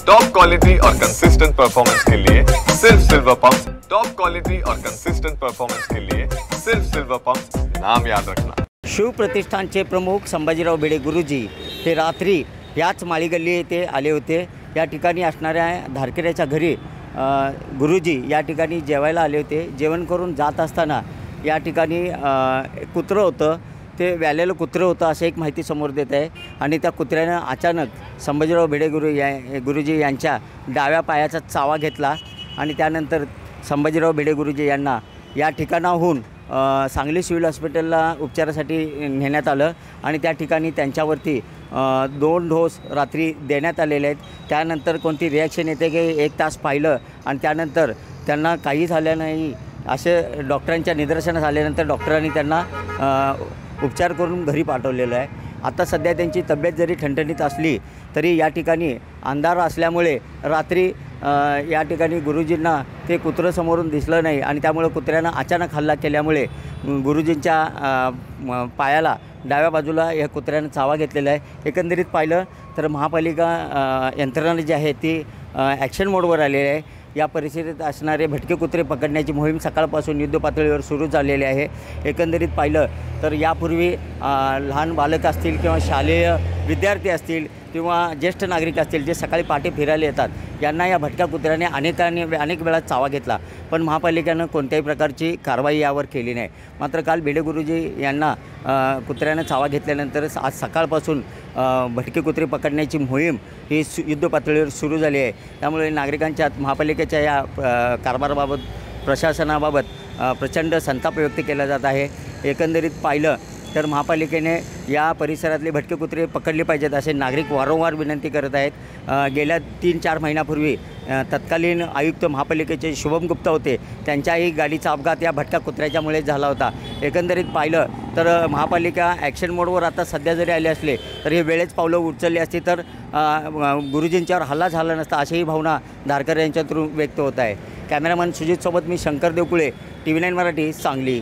Top quality और consistent performance के लिए सिर्फ सिल्वर पंप्स। टॉप क्वालिटी और कंसिस्टेंट परफॉर्मेंस के लिए सिर्फ सिल्वर पंप्स, नाम याद रखना। शिवप्रतिष्ठानचे प्रमुख संभाजीराव भिडे गुरुजी हे रात्री याच माळी गल्ली येथे आले होते। या ठिकाणी असणाऱ्या धारकेऱ्याच्या घरी गुरुजी या ठिकाणी जेवायला आले होते। जेवण करून जात असताना या ठिकाणी कुत्रं होतं, ते व्यालेलं कुत्रं होतं असं एक माहिती समोर देत आहे। आणि त्या कुत्र्यानं अचानक संभाजीराव भिडे गुरुजी यांच्या डाव्या पायाचा चावा घेतला आणि त्यानंतर संभाजीराव भिडे गुरुजी यांना या ठिकाणाहून सांगली सिव्हिल हॉस्पिटलला उपचारासाठी नेण्यात आलं आणि त्या ठिकाणी त्यांच्यावरती 2 डोस रात्री देण्यात आलेले आहेत। त्यानंतर कोणती रिॲक्शन येते की 1 तास पाहिलं आणि त्यानंतर त्यांना काही झालं नाही असे डॉक्टरांच्या निदर्शनास आल्यानंतर डॉक्टरांनी त्यांना उपचार करून घरी पाठवलेलं आहे। आता सध्या त्यांची तब्येत जरी ठणठणीत असली तरी या ठिकाणी अंधार असल्यामुळे रात्री या ठिकाणी गुरुजींना ते कुत्रं समोरून दिसलं नाही आणि त्यामुळे कुत्र्यानं अचानक हल्ला केल्यामुळे गुरुजींच्या पायाला डाव्या बाजूला या कुत्र्यानं चावा घेतलेला आहे। एकंदरीत पाहिलं तर महापालिका यंत्रणा जी आहे ती ॲक्शन मोडवर आलेली आहे। या परिस्थितीत असणारे भटके कुत्रे पकडण्याची मोहीम सकाळपासून युद्धपातळीवर सुरू झालेली आहे। एकंदरीत पाहिलं तर यापूर्वी लहान बालक असतील किंवा शालेय विद्यार्थी असतील किंवा ज्येष्ठ नागरिक असतील जे सकाळी पहाटे फिरायला येतात, यांना या भटक्या कुत्र्याने अनेक वेळा चावा घेतला, पण महापालिकेनं कोणत्याही प्रकारची कारवाई यावर केली नाही। मात्र काल भिडे गुरुजी यांना कुत्र्यानं चावा घेतल्यानंतर आज सकाळपासून भटके कुत्रे पकडण्याची मोहीम ही युद्धपातळीवर सुरू झाली आहे। त्यामुळे नागरिकांच्या महापालिकेच्या या कारभाराबाबत प्रशासनाबाबत प्रचंड संताप व्यक्त केला जात आहे। एकंदरीत पाहिलं तर महापालिकेने या परिसरातले भटके कुत्रे पकडले पाहिजेत असे नागरिक वारंवार विनंती करत आहेत। गेल्या 3-4 महिन्यापूर्वी तत्कालीन आयुक्त महापालिकेचे शुभम गुप्ता होते, त्यांच्याही गाडीचा अपघात या भटक्या कुत्र्याच्यामुळे झाला होता। एकंदरीत पाहिलं तर महापालिका ॲक्शन मोडवर आता सध्या जरी आले असले तर हे वेळेच पावलं उचलली असती तर गुरुजींच्यावर हल्ला झाला नसता अशीही भावना धारकर यांच्यातून व्यक्त होत आहे। कॅमेरामन सुजितसोबत मी शंकर देवकुळे, TV9 मराठी, सांगली।